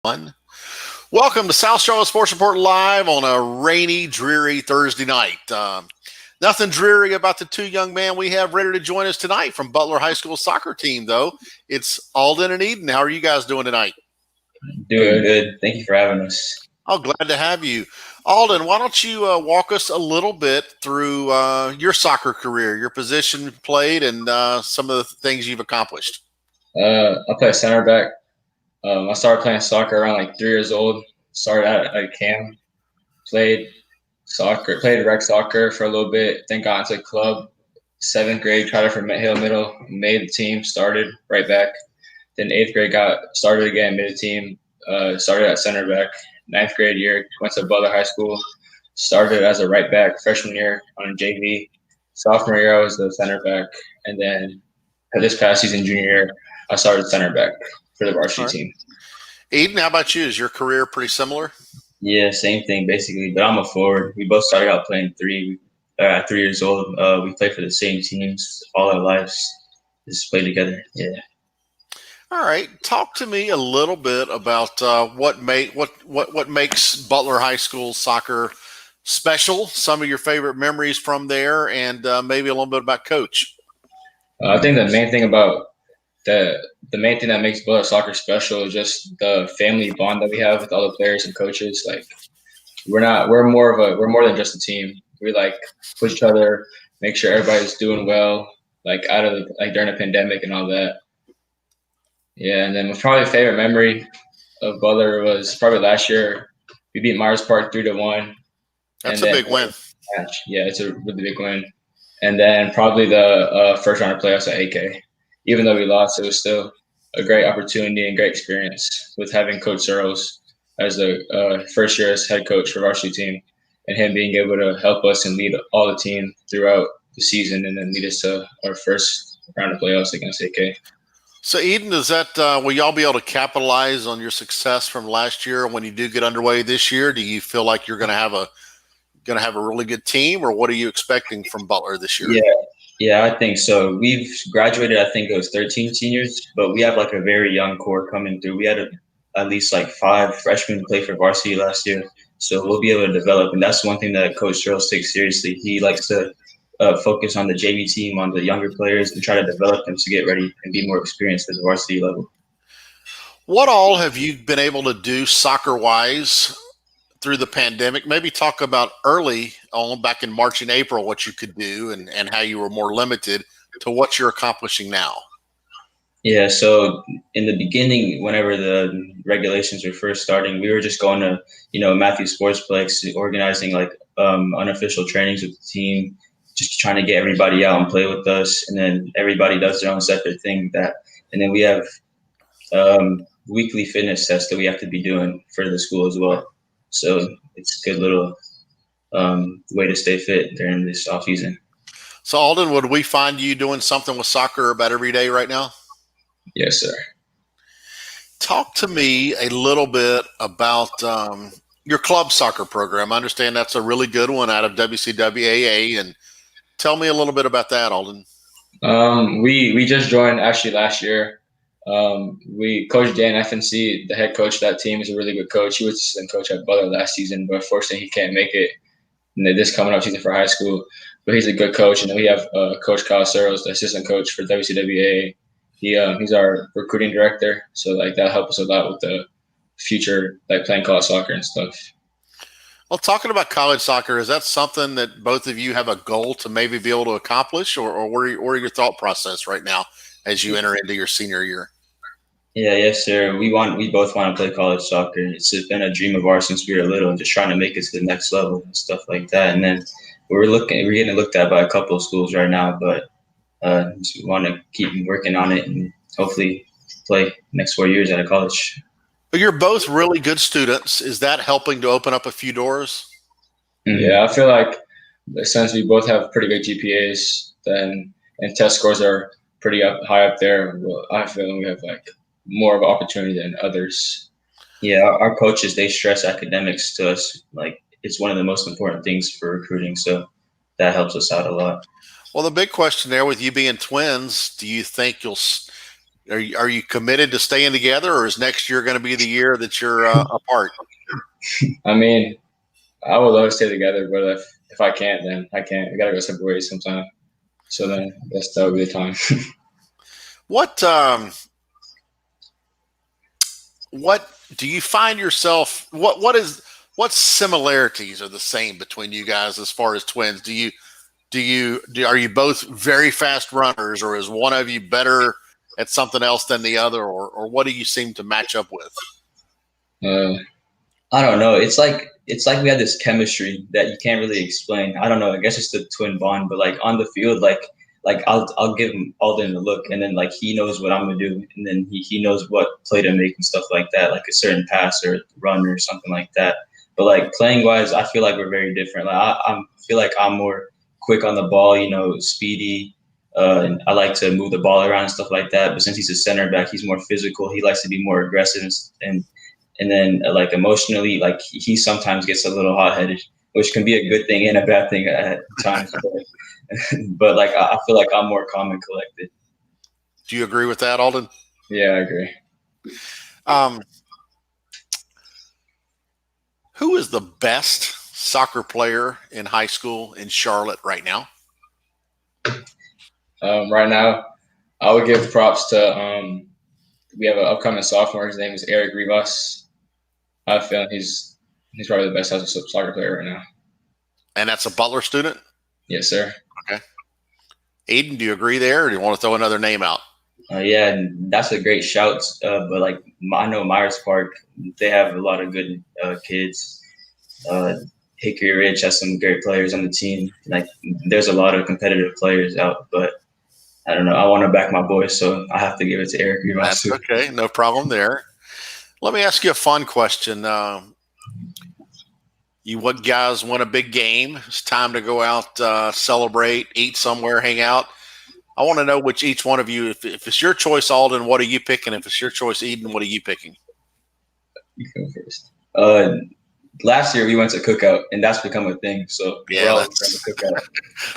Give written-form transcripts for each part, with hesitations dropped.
One. Welcome to South Charlotte Sports Report Live on a rainy, dreary Thursday night. Nothing dreary about the two young men we have ready to join us tonight from Butler High School soccer team, though. It's Aldin and Edin. How are you guys doing tonight? Doing good. Thank you for having us. Oh, glad to have you. Aldin, why don't you walk us a little bit through your soccer career, your position played, and some of the things you've accomplished? I play center back. I started playing soccer around like 3 years old. Started at camp. Played rec soccer for a little bit. Then got into club. 7th grade, tried it for Hill Middle. Made the team. Started right back. Then 8th grade got started again. Made the team. Started at center back. 9th grade year went to Butler High School. Started as a right back. Freshman year on JV. Sophomore year I was the center back, and then this past season, junior year, I started center back for the varsity team. Edin, how about you? Is your career pretty similar? Yeah, same thing basically, but I'm a forward. We both started out playing at 3 years old. We played for the same teams all our lives. Just play together. Yeah. All right, talk to me a little bit about what makes Butler High School soccer special. Some of your favorite memories from there, and maybe a little bit about Coach. I think the main thing that makes Butler soccer special is just the family bond that we have with all the players and coaches. Like we're more than just a team. We like push each other, make sure everybody's doing well, like during the pandemic and all that. Yeah, and then my probably favorite memory of Butler was probably last year. We beat Myers Park 3-1. That's a big win. Yeah, it's a really big win. And then probably the first round of playoffs at AK. Even though we lost, it was still a great opportunity and great experience with having Coach Searles as the first year as head coach for varsity team, and him being able to help us and lead all the team throughout the season, and then lead us to our first round of playoffs against AK. So, Edin, will y'all be able to capitalize on your success from last year when you do get underway this year? Do you feel like you're going to have a really good team, or what are you expecting from Butler this year? Yeah, I think so. We've graduated, I think it was 13 seniors, but we have like a very young core coming through. We had at least like 5 freshmen play for varsity last year, so we'll be able to develop. And that's one thing that Coach Charles takes seriously. He likes to focus on the JV team, on the younger players, and try to develop them to get ready and be more experienced at the varsity level. What all have you been able to do soccer-wise through the pandemic? Maybe talk about early on, back in March and April, what you could do and how you were more limited to what you're accomplishing now. Yeah, so in the beginning, whenever the regulations were first starting, we were just going to, Matthews Sportsplex, organizing like unofficial trainings with the team, just trying to get everybody out and play with us. And then everybody does their own separate thing and then we have weekly fitness tests that we have to be doing for the school as well. So it's a good little way to stay fit during this off season. So, Aldin, would we find you doing something with soccer about every day right now? Yes, sir. Talk to me a little bit about your club soccer program. I understand that's a really good one out of WCWAA, and tell me a little bit about that, Aldin. We just joined actually last year. Coach Dan FNC, the head coach of that team, is a really good coach. He was assistant coach at Butler last season, but unfortunately he can't make it in this coming up season for high school. But he's a good coach, and then we have Coach Kyle Searles, the assistant coach for WCWA. He's our recruiting director, so like that helps us a lot with the future, like playing college soccer and stuff. Well, talking about college soccer, is that something that both of you have a goal to maybe be able to accomplish, or where are your thought process right now as you enter into your senior year? Yeah, yes, sir. We both want to play college soccer. It's been a dream of ours since we were little, and just trying to make it to the next level and stuff like that. And then we're getting looked at by a couple of schools right now, but we want to keep working on it and hopefully play next 4 years out of college. But you're both really good students. Is that helping to open up a few doors? Yeah, I feel like since we both have pretty good GPAs, and test scores are pretty high up there, well, I feel we have like more of an opportunity than others. Yeah, our coaches, they stress academics to us. Like it's one of the most important things for recruiting. So that helps us out a lot. Well, the big question there with you being twins, do you think you'll Are you committed to staying together, or is next year going to be the year that you're apart? I mean, I would love to stay together, but if I can't, then I can't. We gotta go separate ways sometime. So then I guess that would be the time. What do you find yourself? What similarities are the same between you guys as far as twins? Are you both very fast runners, or is one of you better at something else than the other, or what do you seem to match up with? I don't know. It's like we have this chemistry that you can't really explain. I don't know. I guess it's the twin bond, but like on the field, like I'll give him Aldin a look, and then like he knows what I'm gonna do, and then he knows what play to make and stuff like that, like a certain pass or run or something like that. But like playing wise, I feel like we're very different. Like I feel like I'm more quick on the ball, speedy. And I like to move the ball around and stuff like that. But since he's a center back, he's more physical. He likes to be more aggressive and then like emotionally, like he sometimes gets a little hot headed, which can be a good thing and a bad thing at times. But like I feel like I'm more calm and collected. Do you agree with that, Alden? Yeah, I agree. Who is the best soccer player in high school in Charlotte right now? Right now, I would give props to we have an upcoming sophomore. His name is Eric Rivas. I feel he's probably the best soccer player right now. And that's a Butler student? Yes, sir. Okay. Edin, do you agree there, or do you want to throw another name out? Yeah, and that's a great shout. But like I know Myers Park, they have a lot of good kids. Hickory Ridge has some great players on the team. Like there's a lot of competitive players out, but I don't know. I want to back my boys, so I have to give it to Eric Rivas. That's okay. No problem there. Let me ask you a fun question. You guys won a big game. It's time to go out, celebrate, eat somewhere, hang out. I want to know which each one of you, if it's your choice, Aldin, what are you picking? If it's your choice, Edin, what are you picking? You go first. Last year we went to Cookout, and that's become a thing. So yeah,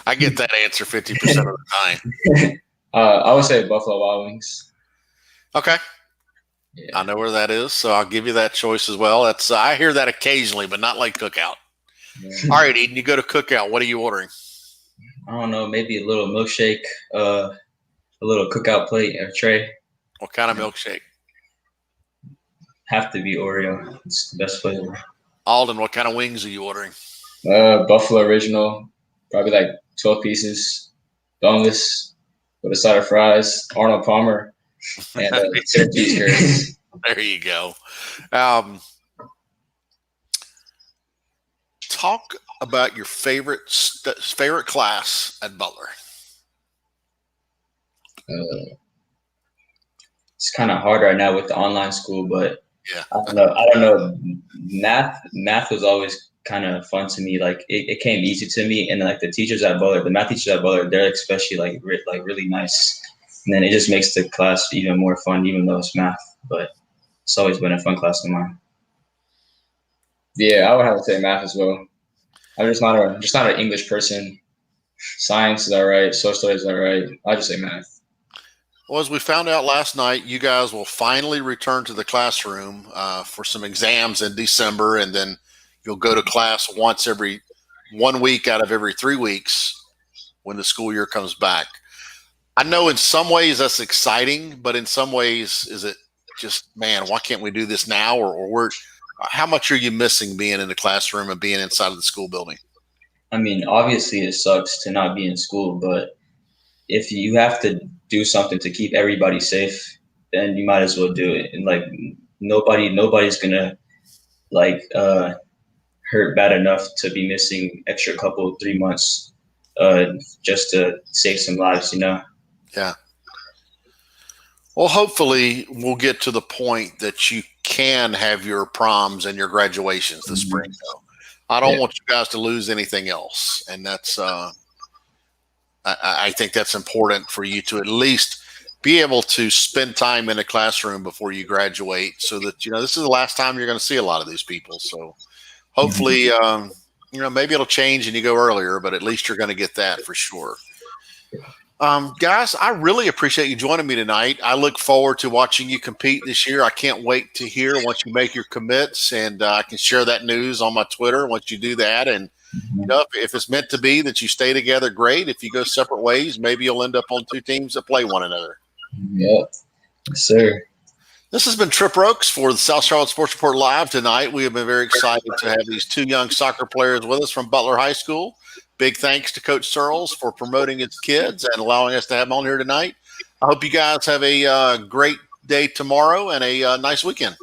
I get that answer 50% of the time. I would say Buffalo Wild Wings. Okay. Yeah. I know where that is, so I'll give you that choice as well. That's I hear that occasionally, but not like Cookout. Yeah. All right, Edin, you go to Cookout. What are you ordering? I don't know, maybe a little milkshake, a little Cookout plate or tray. What kind of milkshake? Have to be Oreo. It's the best flavor. Aldin, what kind of wings are you ordering? Buffalo Original, probably like 12 pieces, boneless, with a side of fries, Arnold Palmer, and cheese curds. There you go. Talk about your favorite class at Butler. It's kind of hard right now with the online school, but yeah, I don't know. Math was always kind of fun to me. Like it came easy to me, and like the math teachers at Butler, they're especially like really nice. And then it just makes the class even more fun, even though it's math. But it's always been a fun class of mine. Yeah, I would have to say math as well. I'm just not an English person. Science is all right. Social studies is all right. I just say math. Well, as we found out last night, you guys will finally return to the classroom for some exams in December, and then you'll go to class once every 1 week out of every 3 weeks when the school year comes back. I know in some ways that's exciting, but in some ways, is it just, man, why can't we do this now? Or how much are you missing being in the classroom and being inside of the school building? I mean, obviously it sucks to not be in school, but if you have to do something to keep everybody safe, then you might as well do it. And like nobody's gonna like hurt bad enough to be missing extra 3 months just to save some lives, Yeah. Well, hopefully we'll get to the point that you can have your proms and your graduations this spring. Though I don't want you guys to lose anything else, and that's I think that's important for you to at least be able to spend time in a classroom before you graduate, so that this is the last time you're going to see a lot of these people. So hopefully, maybe it'll change and you go earlier, but at least you're going to get that for sure. Guys, I really appreciate you joining me tonight. I look forward to watching you compete this year. I can't wait to hear once you make your commits, and I can share that news on my Twitter once you do that. And if it's meant to be that you stay together, great. If you go separate ways, maybe you'll end up on two teams that play one another. Yep, yes, sir. This has been Trip Rokes for the South Charlotte Sports Report Live tonight. We have been very excited to have these two young soccer players with us from Butler High School. Big thanks to Coach Searles for promoting his kids and allowing us to have them on here tonight. I hope you guys have a great day tomorrow and a nice weekend.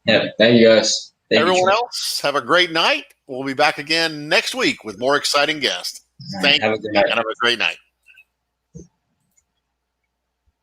Yeah, thank you guys. Everyone else, have a great night. We'll be back again next week with more exciting guests. Thank you, and have a great night.